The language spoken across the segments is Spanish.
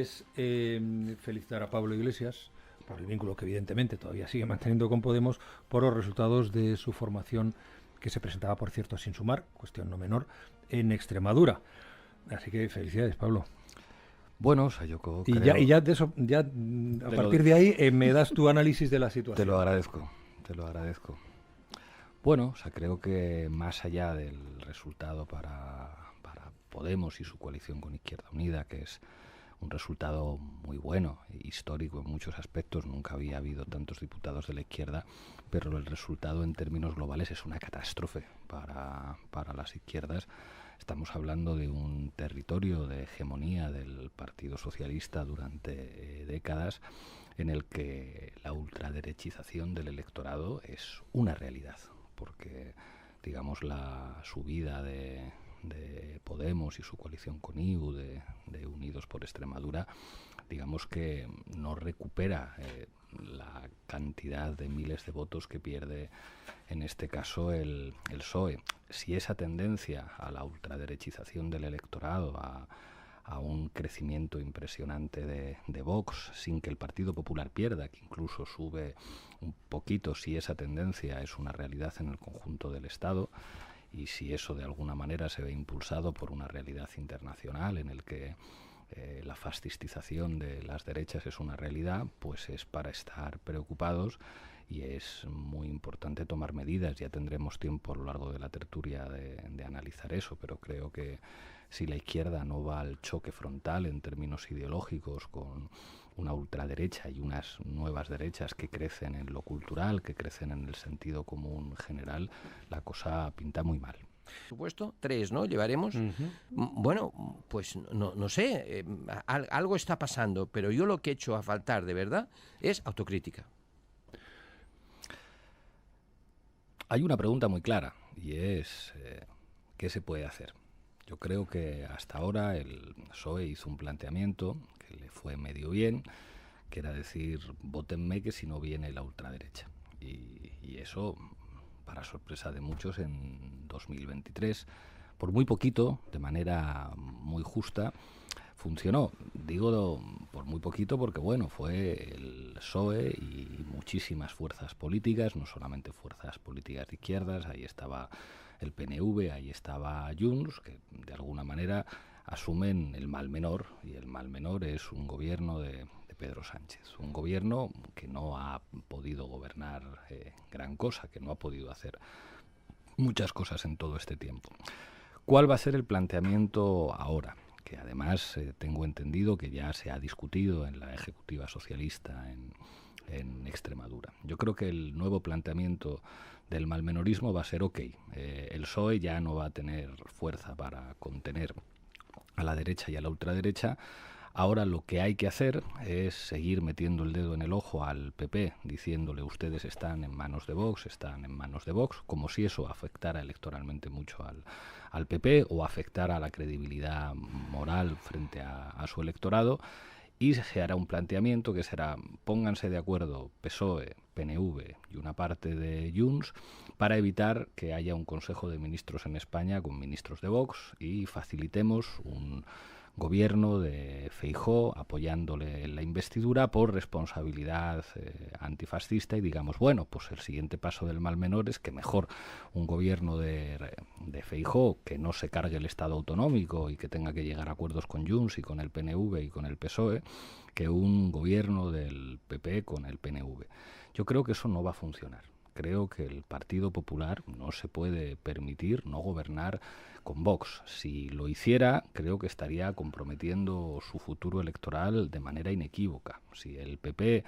es felicitar a Pablo Iglesias por el vínculo que evidentemente todavía sigue manteniendo con Podemos, por los resultados de su formación, que se presentaba, por cierto, sin Sumar, cuestión no menor, en Extremadura. Así que felicidades, Pablo. Bueno, o sea, yo creo... Y ya de eso, ya a partir de ahí me das tu análisis de la situación. Te lo agradezco. Bueno, o sea, creo que más allá del resultado para Podemos y su coalición con Izquierda Unida, que es un resultado muy bueno, histórico en muchos aspectos, nunca había habido tantos diputados de la izquierda, pero el resultado en términos globales es una catástrofe para las izquierdas. Estamos hablando de un territorio de hegemonía del Partido Socialista durante décadas, en el que la ultraderechización del electorado es una realidad, porque, digamos, la subida de Podemos y su coalición con IU, de Unidos por Extremadura, digamos que no recupera la cantidad de miles de votos que pierde en este caso el PSOE. Si esa tendencia a la ultraderechización del electorado, a un crecimiento impresionante de Vox, sin que el Partido Popular pierda, que incluso sube un poquito, si esa tendencia es una realidad en el conjunto del Estado, y si eso de alguna manera se ve impulsado por una realidad internacional en el que la fascistización de las derechas es una realidad, pues es para estar preocupados y es muy importante tomar medidas. Ya tendremos tiempo a lo largo de la tertulia de analizar eso, pero creo que si la izquierda no va al choque frontal en términos ideológicos con una ultraderecha y unas nuevas derechas que crecen en lo cultural, que crecen en el sentido común general, la cosa pinta muy mal. Por supuesto, 3, ¿no? Llevaremos. Bueno, pues no sé, algo está pasando, pero yo lo que he hecho a faltar de verdad es autocrítica. Hay una pregunta muy clara y es ¿qué se puede hacer? Yo creo que hasta ahora el PSOE hizo un planteamiento que le fue medio bien, que era decir, vótenme que si no viene la ultraderecha. Y eso, para sorpresa de muchos, en 2023, por muy poquito, de manera muy justa, funcionó. Digo por muy poquito porque, bueno, fue el PSOE y muchísimas fuerzas políticas, no solamente fuerzas políticas de izquierdas, ahí estaba el PNV, ahí estaba Junts, que de alguna manera asumen el mal menor, y el mal menor es un gobierno de Pedro Sánchez, un gobierno que no ha podido gobernar gran cosa, que no ha podido hacer muchas cosas en todo este tiempo. ¿Cuál va a ser el planteamiento ahora? Que además tengo entendido que ya se ha discutido en la Ejecutiva Socialista en Extremadura. Yo creo que el nuevo planteamiento del malmenorismo va a ser el PSOE ya no va a tener fuerza para contener a la derecha y a la ultraderecha. Ahora lo que hay que hacer es seguir metiendo el dedo en el ojo al PP, diciéndole ustedes están en manos de Vox, como si eso afectara electoralmente mucho al PP o afectara a la credibilidad moral frente a su electorado. Y se hará un planteamiento que será, pónganse de acuerdo PSOE, PNV y una parte de Junts para evitar que haya un Consejo de Ministros en España con ministros de Vox y facilitemos un gobierno de Feijóo apoyándole en la investidura por responsabilidad antifascista y digamos, bueno, pues el siguiente paso del mal menor es que mejor un gobierno de Feijóo que no se cargue el Estado autonómico y que tenga que llegar a acuerdos con Junts y con el PNV y con el PSOE que un gobierno del PP con el PNV. Yo creo que eso no va a funcionar. Creo que el Partido Popular no se puede permitir no gobernar con Vox. Si lo hiciera, creo que estaría comprometiendo su futuro electoral de manera inequívoca. Si el PP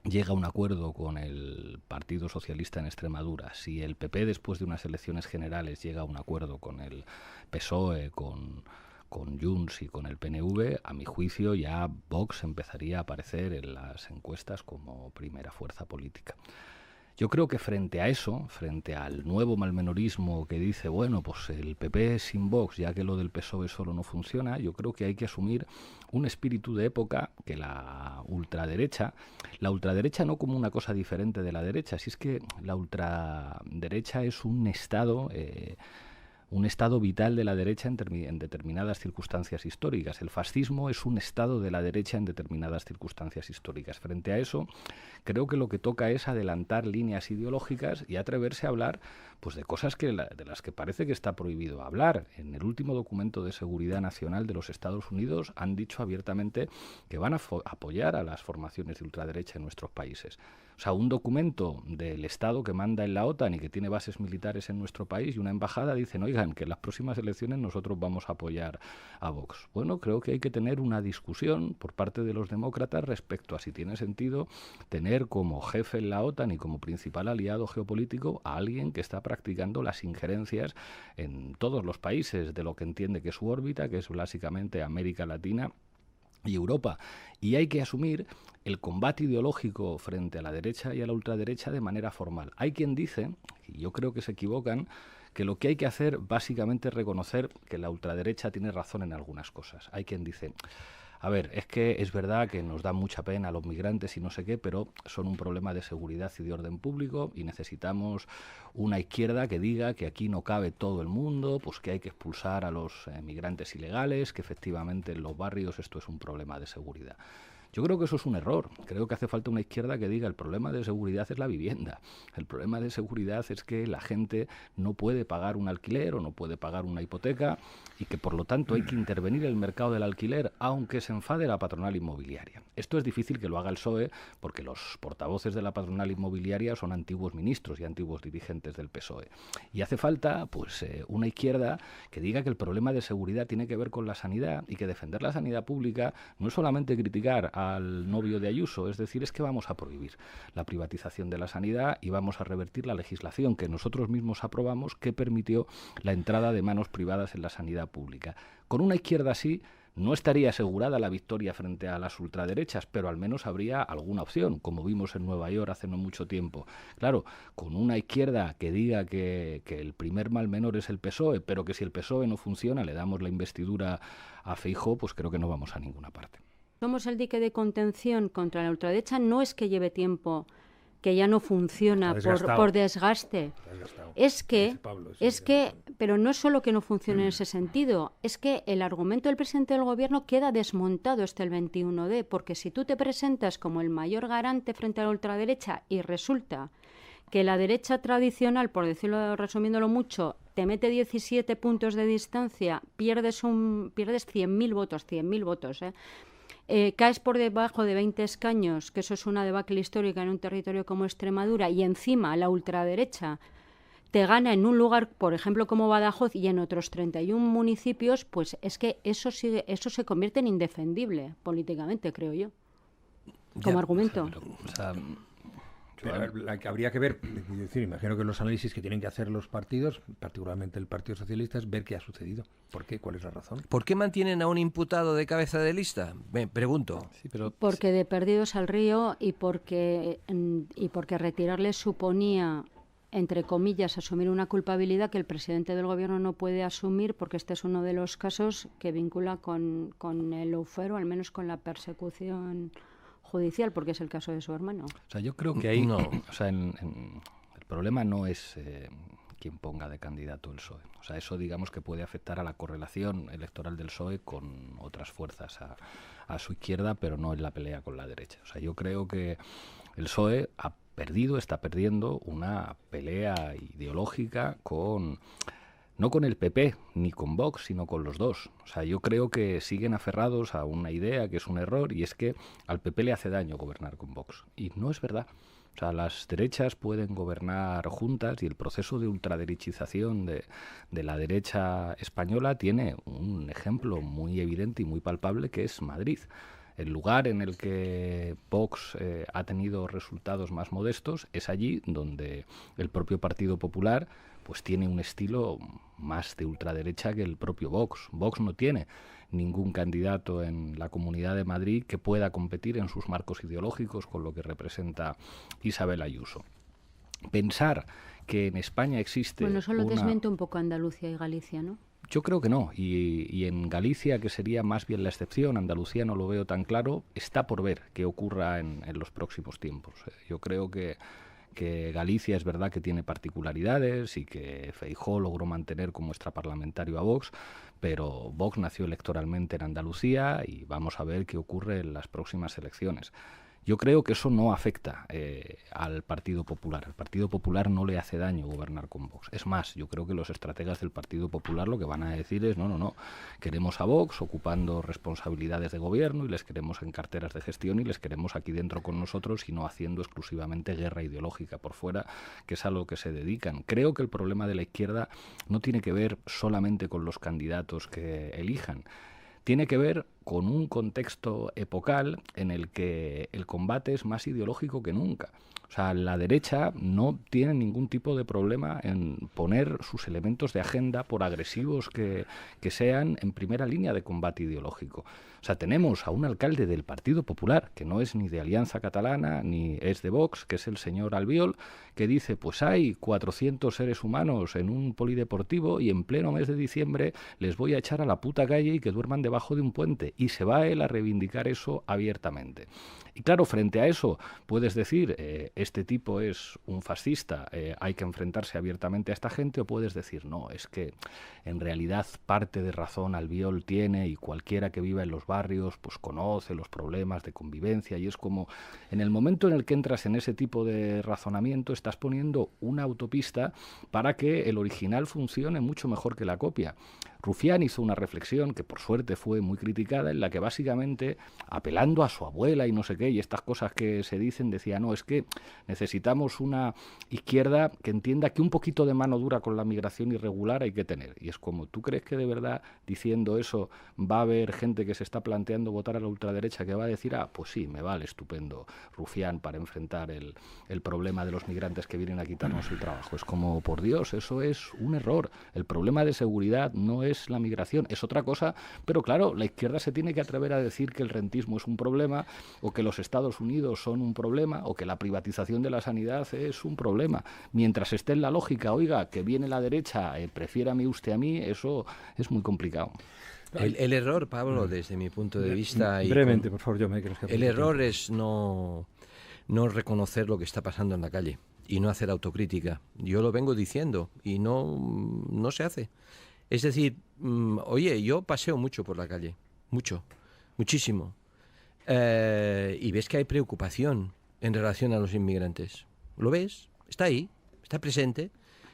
llega a un acuerdo con el Partido Socialista en Extremadura, si el PP después de unas elecciones generales llega a un acuerdo con el PSOE, con Junts y con el PNV, a mi juicio ya Vox empezaría a aparecer en las encuestas como primera fuerza política. Yo creo que frente a eso, frente al nuevo malmenorismo que dice, bueno, pues el PP sin Vox, ya que lo del PSOE solo no funciona, yo creo que hay que asumir un espíritu de época que la ultraderecha no como una cosa diferente de la derecha, si es que la ultraderecha es un estado un estado vital de la derecha en determinadas circunstancias históricas. El fascismo es un estado de la derecha en determinadas circunstancias históricas. Frente a eso, creo que lo que toca es adelantar líneas ideológicas y atreverse a hablar pues de cosas de las que parece que está prohibido hablar. En el último documento de seguridad nacional de los Estados Unidos han dicho abiertamente que van a apoyar a las formaciones de ultraderecha en nuestros países. O sea, un documento del Estado que manda en la OTAN y que tiene bases militares en nuestro país y una embajada dicen, oigan, que en las próximas elecciones nosotros vamos a apoyar a Vox. Bueno, creo que hay que tener una discusión por parte de los demócratas respecto a si tiene sentido tener como jefe en la OTAN y como principal aliado geopolítico a alguien que está practicando las injerencias en todos los países de lo que entiende que es su órbita, que es básicamente América Latina y Europa. Y hay que asumir el combate ideológico frente a la derecha y a la ultraderecha de manera formal. Hay quien dice, y yo creo que se equivocan, que lo que hay que hacer básicamente es reconocer que la ultraderecha tiene razón en algunas cosas. Hay quien dice, a ver, es que es verdad que nos da mucha pena a los migrantes y no sé qué, pero son un problema de seguridad y de orden público y necesitamos una izquierda que diga que aquí no cabe todo el mundo, pues que hay que expulsar a los migrantes ilegales, que efectivamente en los barrios esto es un problema de seguridad. Yo creo que eso es un error. Creo que hace falta una izquierda que diga el problema de seguridad es la vivienda. El problema de seguridad es que la gente no puede pagar un alquiler o no puede pagar una hipoteca y que por lo tanto hay que intervenir en el mercado del alquiler aunque se enfade la patronal inmobiliaria. Esto es difícil que lo haga el PSOE porque los portavoces de la patronal inmobiliaria son antiguos ministros y antiguos dirigentes del PSOE. Y hace falta pues una izquierda que diga que el problema de seguridad tiene que ver con la sanidad y que defender la sanidad pública no es solamente criticar al novio de Ayuso, es decir, es que vamos a prohibir la privatización de la sanidad y vamos a revertir la legislación que nosotros mismos aprobamos que permitió la entrada de manos privadas en la sanidad pública. Con una izquierda así no estaría asegurada la victoria frente a las ultraderechas, pero al menos habría alguna opción, como vimos en Nueva York hace no mucho tiempo. Claro, con una izquierda que diga que el primer mal menor es el PSOE, pero que si el PSOE no funciona le damos la investidura a Feijóo, pues creo que no vamos a ninguna parte. Somos el dique de contención contra la ultraderecha, no es que lleve tiempo, que ya no funciona por desgaste. Es que, pero no es solo que no funcione en ese sentido, es que el argumento del presidente del gobierno queda desmontado hasta el 21D, porque si tú te presentas como el mayor garante frente a la ultraderecha y resulta que la derecha tradicional, por decirlo, resumiéndolo mucho, te mete 17 puntos de distancia, pierdes 100.000 votos, caes por debajo de 20 escaños, que eso es una debacle histórica en un territorio como Extremadura, y encima la ultraderecha te gana en un lugar, por ejemplo, como Badajoz y en otros 31 municipios, pues es que eso se convierte en indefendible políticamente, creo yo, como argumento. Pero habría que ver, es decir, imagino que los análisis que tienen que hacer los partidos, particularmente el Partido Socialista, es ver qué ha sucedido. ¿Por qué? ¿Cuál es la razón? ¿Por qué mantienen a un imputado de cabeza de lista? Me pregunto. Sí, pero porque de perdidos al río y porque retirarle suponía, entre comillas, asumir una culpabilidad que el presidente del gobierno no puede asumir, porque este es uno de los casos que vincula con el lawfare, o al menos con la persecución judicial, porque es el caso de su hermano. O sea, yo creo que ahí o sea, el problema no es quien ponga de candidato el PSOE. O sea, eso digamos que puede afectar a la correlación electoral del PSOE con otras fuerzas a su izquierda, pero no en la pelea con la derecha. O sea, yo creo que el PSOE está perdiendo una pelea ideológica no con el PP ni con Vox, sino con los dos. O sea, yo creo que siguen aferrados a una idea que es un error, y es que al PP le hace daño gobernar con Vox. Y no es verdad. O sea, las derechas pueden gobernar juntas, y el proceso de ultraderechización de la derecha española tiene un ejemplo muy evidente y muy palpable, que es Madrid. El lugar en el que Vox ha tenido resultados más modestos es allí donde el propio Partido Popular pues tiene un estilo más de ultraderecha que el propio Vox. Vox no tiene ningún candidato en la Comunidad de Madrid que pueda competir en sus marcos ideológicos con lo que representa Isabel Ayuso. Pensar que en España existe Bueno, solo desmiente un poco Andalucía y Galicia, ¿no? Yo creo que no, y en Galicia, que sería más bien la excepción, Andalucía no lo veo tan claro, está por ver qué ocurra en los próximos tiempos. Yo creo que que Galicia es verdad que tiene particularidades y que Feijóo logró mantener como extraparlamentario a Vox, pero Vox nació electoralmente en Andalucía y vamos a ver qué ocurre en las próximas elecciones. Yo creo que eso no afecta al Partido Popular. Al Partido Popular no le hace daño gobernar con Vox. Es más, yo creo que los estrategas del Partido Popular lo que van a decir es no, queremos a Vox ocupando responsabilidades de gobierno y les queremos en carteras de gestión y les queremos aquí dentro con nosotros y no haciendo exclusivamente guerra ideológica por fuera, que es a lo que se dedican. Creo que el problema de la izquierda no tiene que ver solamente con los candidatos que elijan. Tiene que ver con un contexto epocal en el que el combate es más ideológico que nunca. O sea, la derecha no tiene ningún tipo de problema en poner sus elementos de agenda, por agresivos que sean, en primera línea de combate ideológico. O sea, tenemos a un alcalde del Partido Popular, que no es ni de Alianza Catalana, ni es de Vox, que es el señor Albiol, que dice, pues hay 400 seres humanos en un polideportivo y en pleno mes de diciembre les voy a echar a la puta calle y que duerman debajo de un puente. Y se va él a reivindicar eso abiertamente. Y claro, frente a eso puedes decir, este tipo es un fascista, hay que enfrentarse abiertamente a esta gente, o puedes decir, no, es que en realidad parte de razón Albiol tiene y cualquiera que viva en los barrios pues conoce los problemas de convivencia, y es como en el momento en el que entras en ese tipo de razonamiento estás poniendo una autopista para que el original funcione mucho mejor que la copia. Rufián hizo una reflexión que por suerte fue muy criticada, en la que básicamente, apelando a su abuela y no sé qué, y estas cosas que se dicen, decía, no, es que necesitamos una izquierda que entienda que un poquito de mano dura con la migración irregular hay que tener. Y es como, ¿tú crees que de verdad diciendo eso va a haber gente que se está planteando votar a la ultraderecha que va a decir, pues sí, me vale estupendo Rufián para enfrentar el problema de los migrantes que vienen a quitarnos el trabajo? Es como, por Dios, eso es un error. El problema de seguridad no es la migración, es otra cosa, pero claro, la izquierda se tiene que atrever a decir que el rentismo es un problema, o que los Estados Unidos son un problema, o que la privatización de la sanidad es un problema. Mientras esté en la lógica, oiga, que viene la derecha, prefiérame usted a mí, eso es muy complicado. El error, Pablo, desde mi punto de vista... Brevemente, por favor, yo me quiero... El error es no reconocer lo que está pasando en la calle y no hacer autocrítica. Yo lo vengo diciendo y no se hace. Es decir, oye, yo paseo mucho por la calle, muchísimo, y ves que hay preocupación en relación a los inmigrantes. ¿Lo ves? Está ahí, está presente.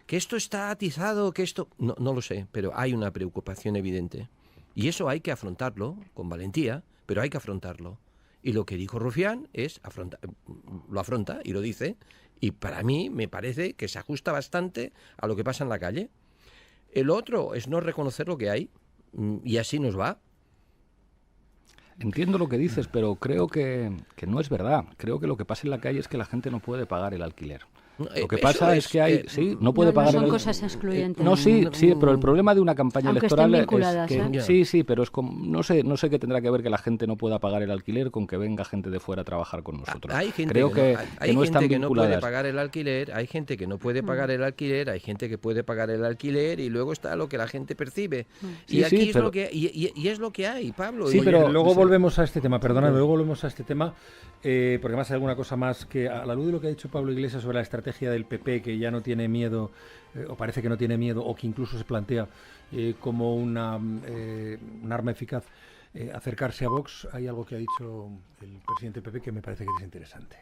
Que esto está atizado, que esto... No lo sé, pero hay una preocupación evidente. Y eso hay que afrontarlo con valentía, pero hay que afrontarlo. Y lo que dijo Rufián es lo afronta y lo dice, y para mí me parece que se ajusta bastante a lo que pasa en la calle. El otro es no reconocer lo que hay, y así nos va. Entiendo lo que dices, pero creo que no es verdad. Creo que lo que pasa en la calle es que la gente no puede pagar el alquiler. Lo que pasa es que hay... sí, no puede pagar... No son cosas excluyentes. No, sí, pero el problema de una campaña electoral es que... Sí, pero es como... No sé qué tendrá que ver que la gente no pueda pagar el alquiler con que venga gente de fuera a trabajar con nosotros. Hay gente Creo que no están que no vinculadas. puede pagar el alquiler, hay gente que no puede pagar el alquiler, hay gente que puede pagar el alquiler, y luego está lo que la gente percibe. Y aquí es lo que... Y es lo que hay, Pablo. Sí, pero luego volvemos a este tema, luego volvemos a este tema, porque además hay alguna cosa más que, a la luz de lo que ha dicho Pablo Iglesias sobre la estrategia del PP, que ya no tiene miedo, o parece que no tiene miedo, o que incluso se plantea como un arma eficaz acercarse a Vox. Hay algo que ha dicho el presidente del PP que me parece que es interesante.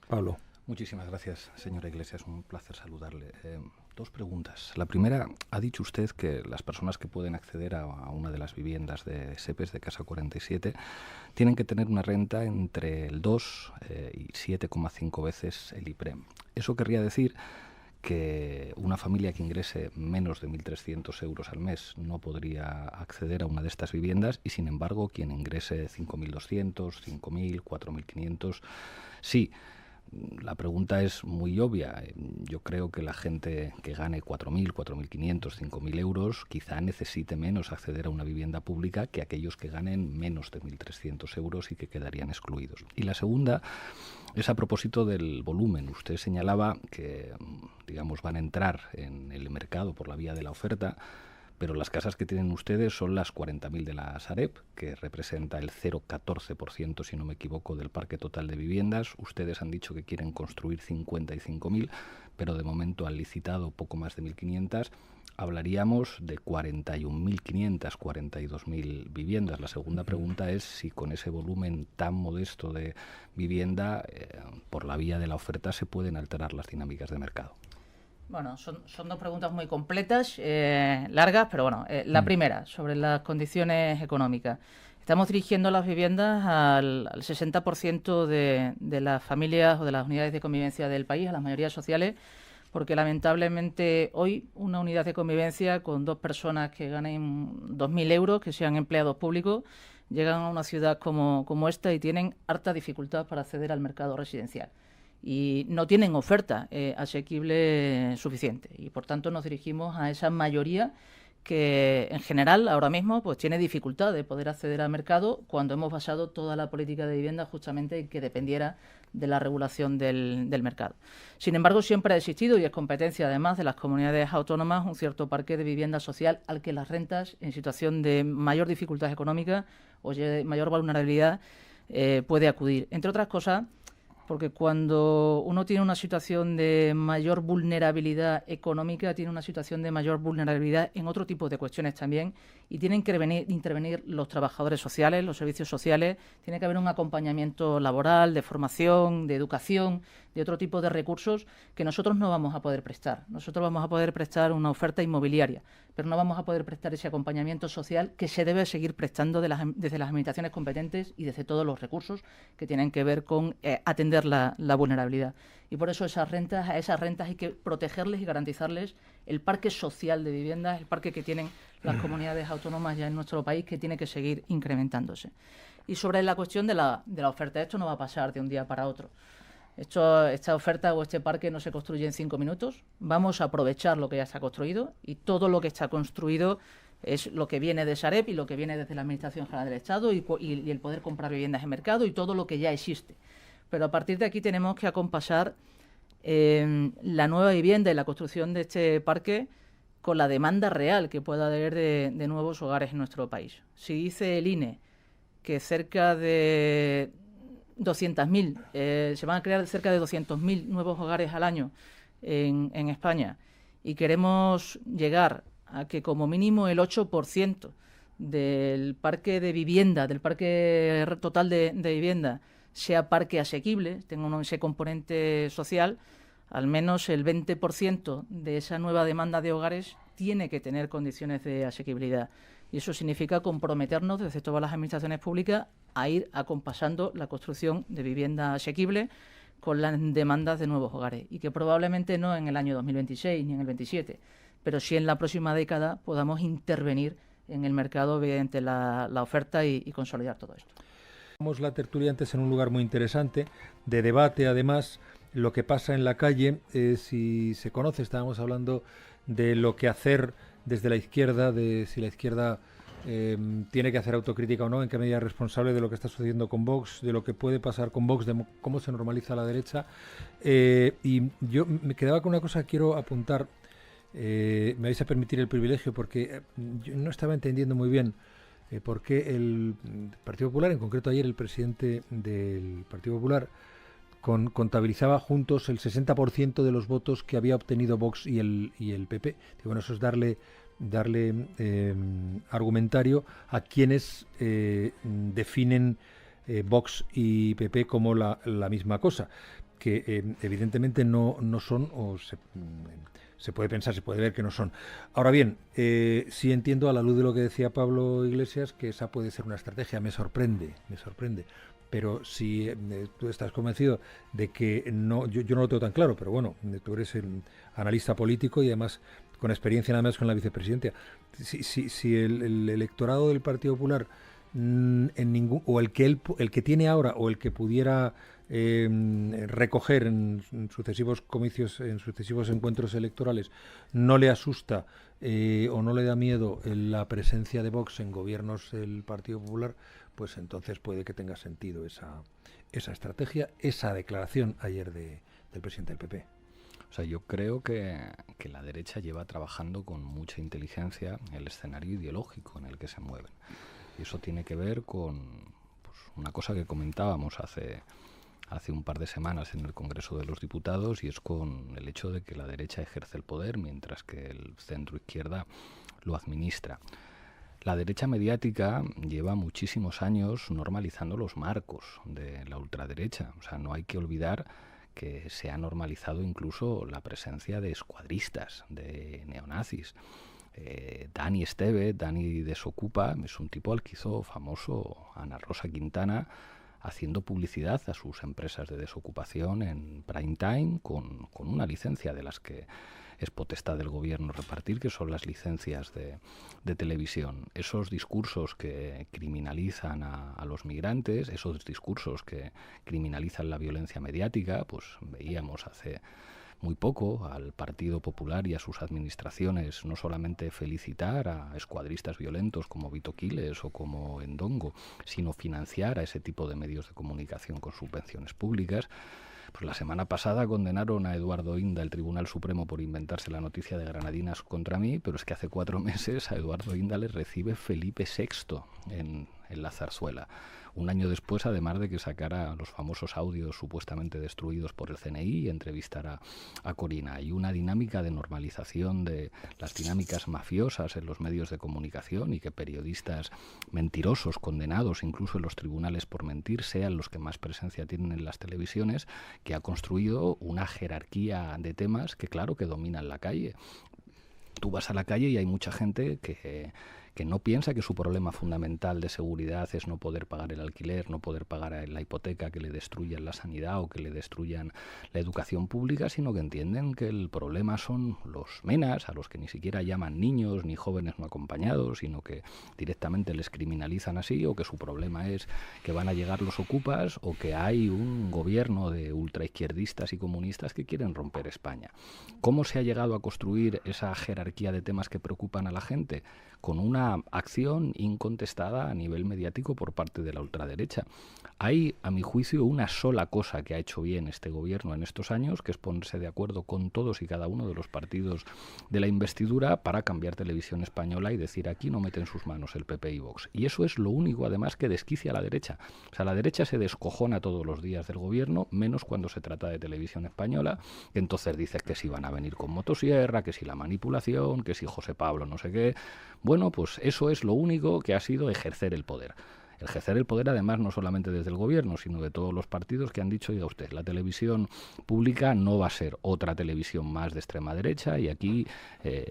Pablo. Muchísimas gracias, señora Iglesias, un placer saludarle. Dos preguntas. La primera, ha dicho usted que las personas que pueden acceder a una de las viviendas de SEPES, de Casa 47, tienen que tener una renta entre el 2 y 7,5 veces el IPREM. Eso querría decir que una familia que ingrese menos de 1.300 euros al mes no podría acceder a una de estas viviendas, y sin embargo quien ingrese 5.200, 5.000, 4.500, sí. La pregunta es muy obvia. Yo creo que la gente que gane 4.000, 4.500, 5.000 euros quizá necesite menos acceder a una vivienda pública que aquellos que ganen menos de 1.300 euros y que quedarían excluidos. Y la segunda es a propósito del volumen. Usted señalaba que, digamos, van a entrar en el mercado por la vía de la oferta, pero las casas que tienen ustedes son las 40.000 de la Sareb, que representa el 0,14%, si no me equivoco, del parque total de viviendas. Ustedes han dicho que quieren construir 55.000, pero de momento han licitado poco más de 1.500. Hablaríamos de 41.500, 42.000 viviendas. La segunda pregunta es si con ese volumen tan modesto de vivienda, por la vía de la oferta, se pueden alterar las dinámicas de mercado. Bueno, son dos preguntas muy completas, largas, pero bueno, la primera, sobre las condiciones económicas. Estamos dirigiendo las viviendas al 60% de las familias o de las unidades de convivencia del país, a las mayorías sociales, porque lamentablemente hoy una unidad de convivencia con 2 personas que ganen 2.000 euros, que sean empleados públicos, llegan a una ciudad como esta y tienen harta dificultad para acceder al mercado residencial. Y no tienen oferta asequible suficiente, y por tanto nos dirigimos a esa mayoría que en general ahora mismo pues tiene dificultad de poder acceder al mercado, cuando hemos basado toda la política de vivienda justamente en que dependiera de la regulación del mercado. Sin embargo, siempre ha existido, y es competencia además de las comunidades autónomas, un cierto parque de vivienda social al que las rentas en situación de mayor dificultad económica o de mayor vulnerabilidad puede acudir, entre otras cosas porque cuando uno tiene una situación de mayor vulnerabilidad económica, tiene una situación de mayor vulnerabilidad en otro tipo de cuestiones también, y tienen que intervenir los trabajadores sociales, los servicios sociales, tiene que haber un acompañamiento laboral, de formación, de educación, de otro tipo de recursos que nosotros no vamos a poder prestar. Nosotros vamos a poder prestar una oferta inmobiliaria, pero no vamos a poder prestar ese acompañamiento social que se debe seguir prestando desde las administraciones competentes y desde todos los recursos que tienen que ver con atender la vulnerabilidad. Y por eso a esas rentas hay que protegerles y garantizarles el parque social de viviendas, el parque que tienen las comunidades autónomas ya en nuestro país, que tiene que seguir incrementándose. Y sobre la cuestión de la oferta, esto no va a pasar de un día para otro. Esta oferta o este parque no se construye en 5 minutos. Vamos a aprovechar lo que ya está construido, y todo lo que está construido es lo que viene de Sareb y lo que viene desde la Administración General del Estado y el poder comprar viviendas en mercado y todo lo que ya existe. Pero a partir de aquí tenemos que acompasar la nueva vivienda y la construcción de este parque con la demanda real que pueda haber de nuevos hogares en nuestro país. Si dice el INE que cerca de 200.000, se van a crear cerca de 200.000 nuevos hogares al año en España, y queremos llegar a que como mínimo el 8% del parque de vivienda, del parque total de vivienda, sea parque asequible, tenga ese componente social, al menos el 20% de esa nueva demanda de hogares tiene que tener condiciones de asequibilidad. Y eso significa comprometernos desde todas las administraciones públicas a ir acompasando la construcción de vivienda asequible con las demandas de nuevos hogares, y que probablemente no en el año 2026 ni en el 27, pero sí en la próxima década podamos intervenir en el mercado mediante la oferta y consolidar todo esto. Estamos la tertulia antes en un lugar muy interesante, de debate además, lo que pasa en la calle, si se conoce, estábamos hablando de lo que hacer desde la izquierda, de si la izquierda tiene que hacer autocrítica o no, en qué medida es responsable de lo que está sucediendo con Vox, de lo que puede pasar con Vox, de cómo se normaliza la derecha. Y yo me quedaba con una cosa que quiero apuntar, me vais a permitir el privilegio, porque yo no estaba entendiendo muy bien por qué el Partido Popular, en concreto ayer el presidente del Partido Popular, contabilizaba juntos el 60% de los votos que había obtenido Vox y el PP. Y bueno, eso es darle argumentario a quienes definen Vox y PP como la misma cosa, que evidentemente no son, o se puede pensar, se puede ver que no son. Ahora bien, sí entiendo, a la luz de lo que decía Pablo Iglesias, que esa puede ser una estrategia. Me sorprende. Pero si tú estás convencido de que no, yo no lo tengo tan claro, pero bueno, tú eres el analista político y además con experiencia nada más con la vicepresidencia. Si el electorado del Partido Popular o el que tiene ahora, o el que pudiera recoger en sucesivos comicios, en sucesivos encuentros electorales, no le asusta o no le da miedo la presencia de Vox en gobiernos del Partido Popular, pues entonces puede que tenga sentido esa estrategia, esa declaración ayer del presidente del PP. O sea, yo creo que la derecha lleva trabajando con mucha inteligencia el escenario ideológico en el que se mueven. Y eso tiene que ver con pues, una cosa que comentábamos hace un par de semanas en el Congreso de los Diputados, y es con el hecho de que la derecha ejerce el poder mientras que el centro-izquierda lo administra. La derecha mediática lleva muchísimos años normalizando los marcos de la ultraderecha. O sea, no hay que olvidar que se ha normalizado incluso la presencia de escuadristas, de neonazis. Dani Esteve, Dani Desocupa, es un tipo al que hizo famoso Ana Rosa Quintana haciendo publicidad a sus empresas de desocupación en prime time con una licencia de las que es potestad del gobierno repartir, que son las licencias de televisión. Esos discursos que criminalizan a los migrantes, esos discursos que criminalizan la violencia mediática, pues veíamos hace muy poco al Partido Popular y a sus administraciones no solamente felicitar a escuadristas violentos como Vito Quiles o como Endongo, sino financiar a ese tipo de medios de comunicación con subvenciones públicas. Pues la semana pasada condenaron a Eduardo Inda, el Tribunal Supremo, por inventarse la noticia de Granadinas contra mí, pero es que hace 4 meses a Eduardo Inda le recibe Felipe VI en la Zarzuela. Un año después, además de que sacara los famosos audios supuestamente destruidos por el CNI y entrevistara a Corina. Hay una dinámica de normalización de las dinámicas mafiosas en los medios de comunicación y que periodistas mentirosos, condenados incluso en los tribunales por mentir, sean los que más presencia tienen en las televisiones, que ha construido una jerarquía de temas que claro que dominan la calle. Tú vas a la calle y hay mucha gente que no piensa que su problema fundamental de seguridad es no poder pagar el alquiler, no poder pagar la hipoteca, que le destruyan la sanidad o que le destruyan la educación pública, sino que entienden que el problema son los menas, a los que ni siquiera llaman niños ni jóvenes no acompañados, sino que directamente les criminalizan así, o que su problema es que van a llegar los ocupas o que hay un gobierno de ultraizquierdistas y comunistas que quieren romper España. ¿Cómo se ha llegado a construir esa jerarquía de temas que preocupan a la gente? Con una acción incontestada a nivel mediático por parte de la ultraderecha. Hay, a mi juicio, una sola cosa que ha hecho bien este gobierno en estos años, que es ponerse de acuerdo con todos y cada uno de los partidos de la investidura para cambiar Televisión Española y decir aquí no meten sus manos el PP y Vox. Y eso es lo único, además, que desquicia a la derecha. O sea, la derecha se descojona todos los días del gobierno, menos cuando se trata de Televisión Española, que entonces dices que si van a venir con motosierra, que si la manipulación, que si José Pablo no sé qué. Bueno, pues eso es lo único que ha sido ejercer el poder. Ejercer el poder, además, no solamente desde el gobierno, sino de todos los partidos que han dicho, oiga usted, la televisión pública no va a ser otra televisión más de extrema derecha y aquí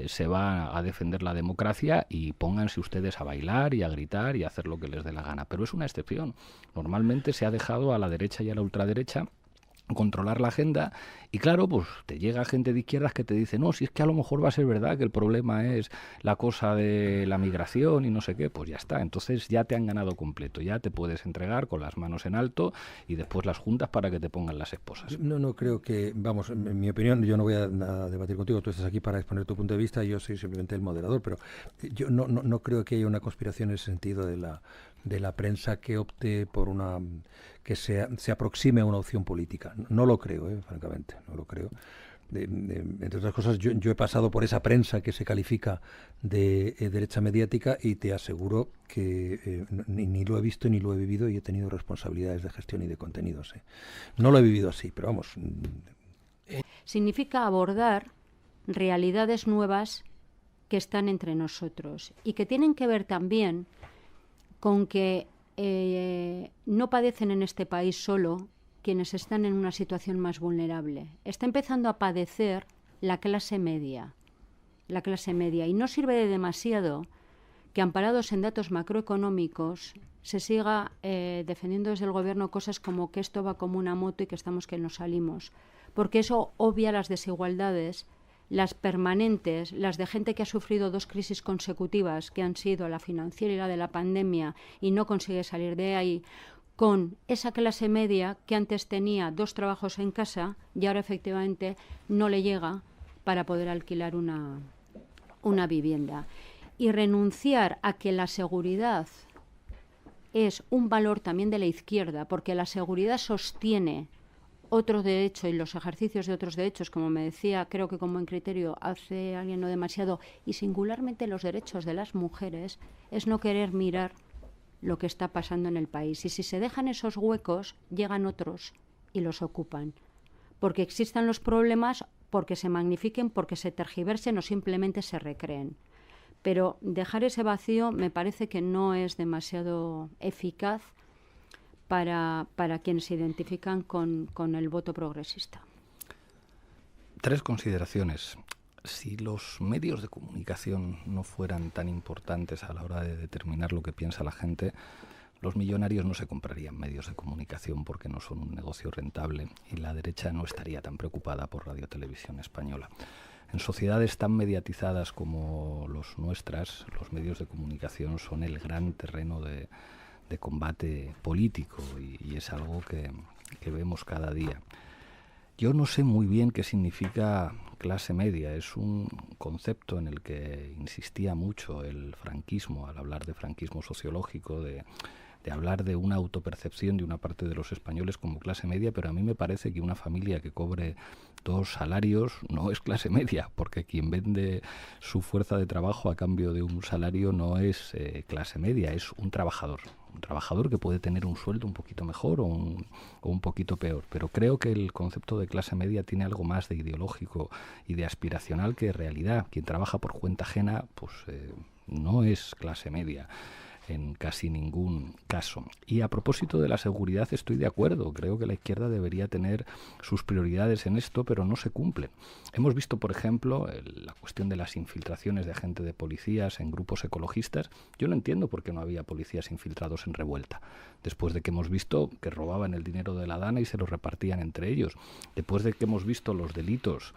se va a defender la democracia y pónganse ustedes a bailar y a gritar y a hacer lo que les dé la gana. Pero es una excepción. Normalmente se ha dejado a la derecha y a la ultraderecha controlar la agenda y claro, pues te llega gente de izquierdas que te dice no, si es que a lo mejor va a ser verdad que el problema es la cosa de la migración y no sé qué, pues ya está, entonces ya te han ganado completo, ya te puedes entregar con las manos en alto y después las juntas para que te pongan las esposas. No creo que, vamos, en mi opinión, yo no voy a debatir contigo, tú estás aquí para exponer tu punto de vista, yo soy simplemente el moderador, pero yo no creo que haya una conspiración en el sentido de la prensa que opte por una que se aproxime a una opción política. No lo creo, francamente, no lo creo. Entre otras cosas, yo he pasado por esa prensa que se califica de derecha mediática y te aseguro que ni lo he visto ni lo he vivido y he tenido responsabilidades de gestión y de contenidos. No lo he vivido así, pero vamos. Significa abordar realidades nuevas que están entre nosotros y que tienen que ver también con que no padecen en este país solo quienes están en una situación más vulnerable. Está empezando a padecer la clase media. Y no sirve de demasiado que, amparados en datos macroeconómicos, se siga defendiendo desde el gobierno cosas como que esto va como una moto y que estamos que nos salimos. Porque eso obvia las desigualdades, las permanentes, las de gente que ha sufrido 2 crisis consecutivas, que han sido la financiera y la de la pandemia, y no consigue salir de ahí, con esa clase media que antes tenía 2 trabajos en casa y ahora efectivamente no le llega para poder alquilar una vivienda. Y renunciar a que la seguridad es un valor también de la izquierda, porque la seguridad sostiene otro derecho y los ejercicios de otros derechos, como me decía, creo que con buen criterio hace alguien no demasiado, y singularmente los derechos de las mujeres, es no querer mirar lo que está pasando en el país. Y si se dejan esos huecos, llegan otros y los ocupan. Porque existan los problemas, porque se magnifiquen, porque se tergiversen o simplemente se recreen. Pero dejar ese vacío me parece que no es demasiado eficaz para quienes se identifican con el voto progresista. 3 consideraciones. Si los medios de comunicación no fueran tan importantes a la hora de determinar lo que piensa la gente, los millonarios no se comprarían medios de comunicación porque no son un negocio rentable, y la derecha no estaría tan preocupada por Radio Televisión Española. En sociedades tan mediatizadas como las nuestras, los medios de comunicación son el gran terreno de combate político, y es algo que vemos cada día. Yo no sé muy bien qué significa clase media. Es un concepto en el que insistía mucho el franquismo, al hablar de franquismo sociológico, de hablar de una autopercepción de una parte de los españoles como clase media, pero a mí me parece que una familia que cobre 2 salarios no es clase media, porque quien vende su fuerza de trabajo a cambio de un salario no es clase media, es un trabajador que puede tener un sueldo un poquito mejor o un poquito peor, pero creo que el concepto de clase media tiene algo más de ideológico y de aspiracional que de realidad. Quien trabaja por cuenta ajena, pues no es clase media en casi ningún caso. Y a propósito de la seguridad, estoy de acuerdo. Creo que la izquierda debería tener sus prioridades en esto, pero no se cumplen. Hemos visto, por ejemplo, la cuestión de las infiltraciones de agentes de policías en grupos ecologistas. Yo no entiendo por qué no había policías infiltrados en Revuelta, después de que hemos visto que robaban el dinero de la Dana y se lo repartían entre ellos, después de que hemos visto los delitos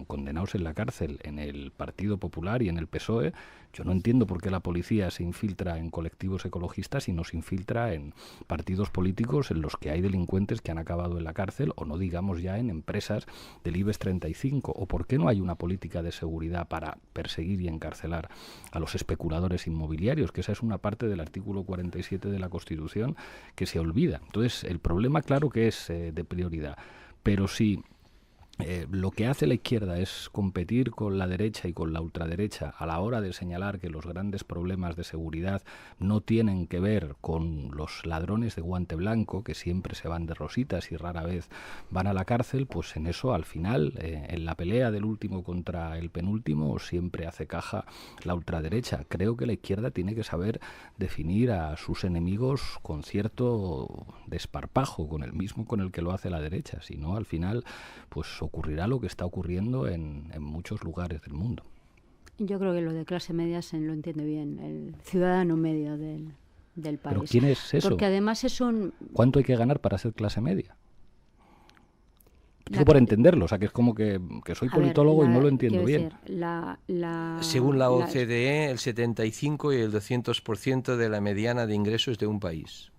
condenados en la cárcel en el Partido Popular y en el PSOE. Yo no entiendo por qué la policía se infiltra en colectivos ecologistas y no se infiltra en partidos políticos en los que hay delincuentes que han acabado en la cárcel, o no digamos ya en empresas del IBEX 35. ¿O por qué no hay una política de seguridad para perseguir y encarcelar a los especuladores inmobiliarios? Que esa es una parte del artículo 47 de la Constitución que se olvida. Entonces, el problema claro que es de prioridad, pero sí. Lo que hace la izquierda es competir con la derecha y con la ultraderecha a la hora de señalar que los grandes problemas de seguridad no tienen que ver con los ladrones de guante blanco, que siempre se van de rositas y rara vez van a la cárcel. Pues en eso, al final, en la pelea del último contra el penúltimo, siempre hace caja la ultraderecha. Creo que la izquierda tiene que saber definir a sus enemigos con cierto desparpajo, con el mismo con el que lo hace la derecha. Si no, al final, pues ocurrirá lo que está ocurriendo en muchos lugares del mundo. Yo creo que lo de clase media se lo entiende bien, el ciudadano medio del país. ¿Pero quién es eso? Porque además es un... ¿Cuánto hay que ganar para ser clase media? Digo por entenderlo, o sea, que es como que soy politólogo y no lo entiendo bien. Según la OCDE, el 75 y el 200% de la mediana de ingresos de un país.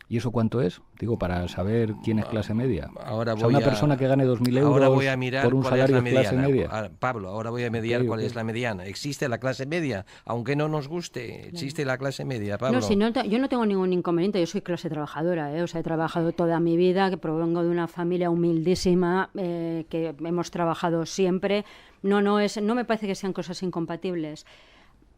¿Y eso cuánto es? Digo, para saber quién es clase media. Ahora una persona que gane 2.000 euros por un salario de clase media. Pablo, ahora voy a mediar cuál es la mediana. ¿Existe la clase media? Aunque no nos guste, existe la clase media, Pablo. Yo no tengo ningún inconveniente, yo soy clase trabajadora, o sea, he trabajado toda mi vida, que provengo de una familia humildísima, que hemos trabajado siempre. No me parece que sean cosas incompatibles.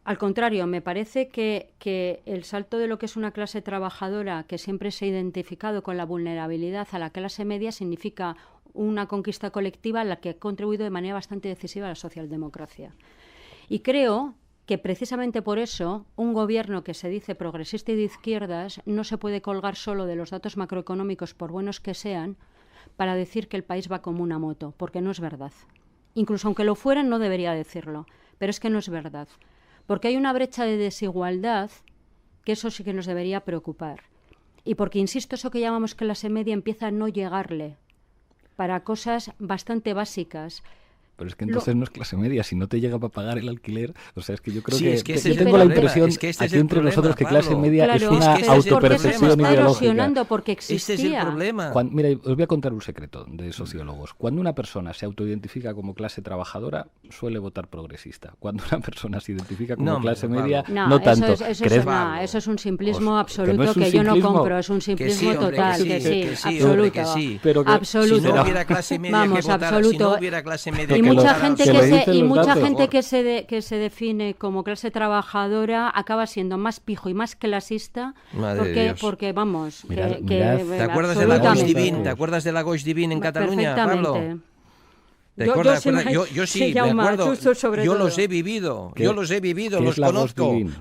Al contrario, me parece que el salto de lo que es una clase trabajadora que siempre se ha identificado con la vulnerabilidad a la clase media significa una conquista colectiva a la que ha contribuido de manera bastante decisiva la socialdemocracia. Y creo que precisamente por eso un gobierno que se dice progresista y de izquierdas no se puede colgar solo de los datos macroeconómicos, por buenos que sean, para decir que el país va como una moto, porque no es verdad. Incluso aunque lo fueran, no debería decirlo, pero es que no es verdad. Porque hay una brecha de desigualdad que eso sí que nos debería preocupar. Y porque, insisto, eso que llamamos clase media empieza a no llegarle para cosas bastante básicas. Pero es que entonces no es clase media, si no te llega para pagar el alquiler. O sea, es que yo creo yo tengo la impresión aquí entre nosotros que clase media es una autopercepción ideológica. Porque existía. Este es el problema. Mira, os voy a contar un secreto de sociólogos. Cuando una persona se autoidentifica como clase trabajadora, suele votar progresista. Cuando una persona se identifica como clase media, no tanto. Eso es un simplismo absoluto que yo no compro. Es un simplismo total. Que sí, absoluto. Pero absoluto. Si no hubiera clase media que votara, si no hubiera clase media y mucha gente que se define como clase trabajadora acaba siendo más pijo y más clasista porque vamos, mirad. ¿Te acuerdas de la Gauche Divine? ¿Te acuerdas de la Gauche Divine en Cataluña, Pablo? Yo sí, me acuerdo, yo los he vivido,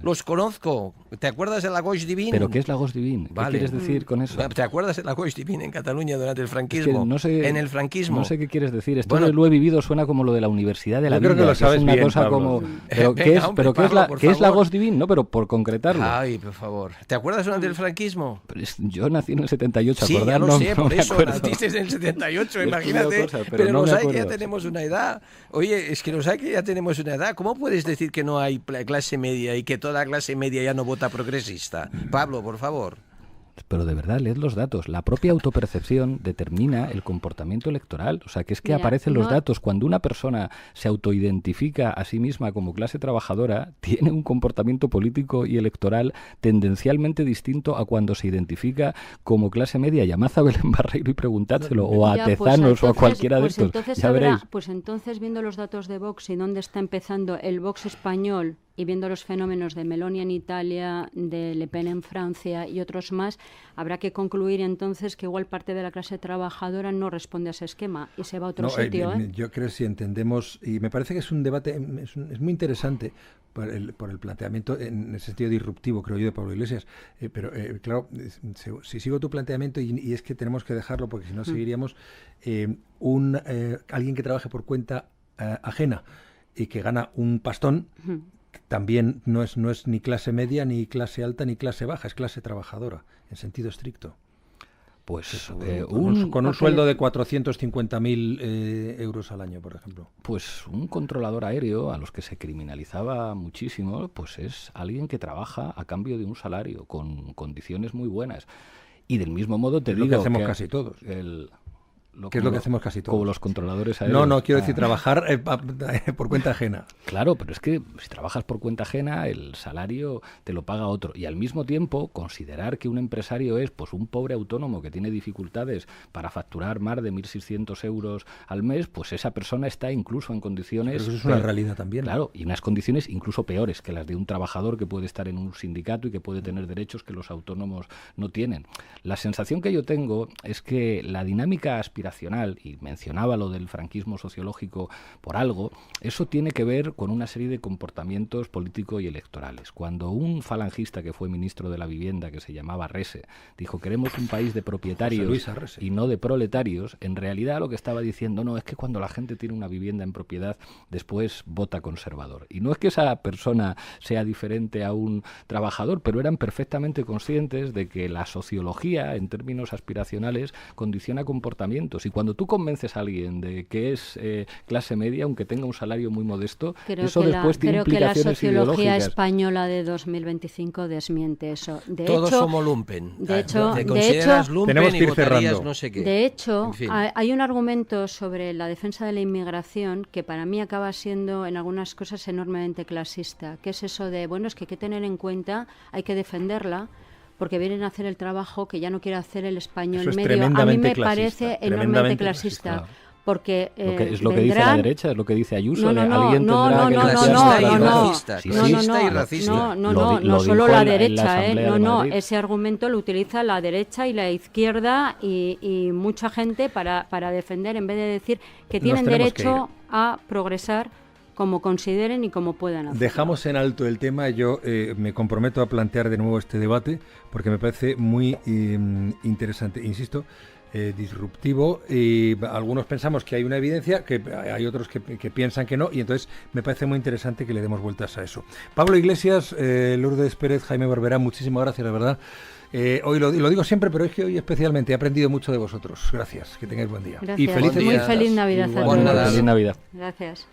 los conozco. ¿Te acuerdas de la Gauche Divine? ¿Pero qué es la Gauche Divine? ¿Qué quieres decir con eso? ¿Te acuerdas de la Gauche Divine en Cataluña durante el franquismo? En el franquismo. No sé qué quieres decir. Esto lo he vivido suena como lo de la Universidad de la Vida. Creo que lo sabes una bien, cosa Pablo. como... ¿Pero qué es la Gauche Divine? No, pero por concretarlo. Ay, por favor. ¿Te acuerdas durante el franquismo? Yo nací en el 78, sí, ¿acordás? Ya lo sé, por eso naciste en el 78, imagínate. Pero no sabes que ya tenemos una edad. Oye, es que no sabes que ya tenemos una edad. ¿Cómo puedes decir que no hay clase media y que toda clase media ya no vota progresista? Pablo, por favor. Pero de verdad, leed los datos. La propia autopercepción determina el comportamiento electoral. O sea, que es que aparecen los datos. Cuando una persona se autoidentifica a sí misma como clase trabajadora, tiene un comportamiento político y electoral tendencialmente distinto a cuando se identifica como clase media. Llamad a Belén Barreiro y preguntádselo, o a Tezanos, o a cualquiera de estos. Ya veréis. Pues entonces, viendo los datos de Vox y dónde está empezando el Vox español, y viendo los fenómenos de Meloni en Italia, de Le Pen en Francia y otros más, habrá que concluir entonces que igual parte de la clase trabajadora no responde a ese esquema y se va a otro sitio. Yo creo que si entendemos, y me parece que es un debate, es muy interesante por el planteamiento en el sentido disruptivo, creo yo, de Pablo Iglesias. Pero claro, si sigo tu planteamiento, y es que tenemos que dejarlo porque si no seguiríamos, alguien que trabaje por cuenta ajena y que gana un pastón, también no es ni clase media, ni clase alta, ni clase baja, es clase trabajadora, en sentido estricto. Pues con un sueldo de 450.000 euros al año, por ejemplo. Pues un controlador aéreo, a los que se criminalizaba muchísimo, pues es alguien que trabaja a cambio de un salario, con condiciones muy buenas. Y del mismo modo te digo lo que hacemos casi todos. ¿Qué es lo que hacemos casi todos? Como los controladores aéreos. No, quiero decir trabajar por cuenta ajena. Claro, pero es que si trabajas por cuenta ajena, el salario te lo paga otro. Y al mismo tiempo, considerar que un empresario es pues un pobre autónomo que tiene dificultades para facturar más de 1.600 euros al mes, pues esa persona está incluso en condiciones... Pero eso es una realidad también. Claro, y unas condiciones incluso peores que las de un trabajador que puede estar en un sindicato y que puede tener derechos que los autónomos no tienen. La sensación que yo tengo es que la dinámica aspiracional, y mencionaba lo del franquismo sociológico por algo, eso tiene que ver con una serie de comportamientos políticos y electorales. Cuando un falangista que fue ministro de la Vivienda, que se llamaba Rese, dijo queremos un país de propietarios y no de proletarios, en realidad lo que estaba diciendo no es que cuando la gente tiene una vivienda en propiedad después vota conservador. Y no es que esa persona sea diferente a un trabajador, pero eran perfectamente conscientes de que la sociología en términos aspiracionales condiciona comportamientos. Y cuando tú convences a alguien de que es clase media, aunque tenga un salario muy modesto, eso después tiene implicaciones ideológicas. Creo que la sociología española de 2025 desmiente eso. Todos somos lumpen. De hecho, tenemos que ir cerrando. No sé qué. De hecho, en fin, hay un argumento sobre la defensa de la inmigración que para mí acaba siendo en algunas cosas enormemente clasista, que es eso de, bueno, es que hay que tener en cuenta, hay que defenderla, porque vienen a hacer el trabajo que ya no quiere hacer el español medio. A mí me parece enormemente clasista. Claro. Porque es lo que dice la derecha, es lo que dice Ayuso. No solo la derecha, ese argumento lo utiliza la derecha y la izquierda y mucha gente para defender, en vez de decir que tienen derecho a progresar como consideren y como puedan hacer. Dejamos en alto el tema. Yo me comprometo a plantear de nuevo este debate porque me parece muy interesante, insisto, disruptivo, y algunos pensamos que hay una evidencia, que hay otros que piensan que no, y entonces me parece muy interesante que le demos vueltas a eso. Pablo Iglesias, Lourdes Pérez, Jaime Barberá, muchísimas gracias, la verdad. Hoy lo digo siempre, pero es que hoy especialmente he aprendido mucho de vosotros. Gracias, que tengáis buen día. Gracias. Y feliz Muy feliz Navidad. Feliz Navidad. Gracias.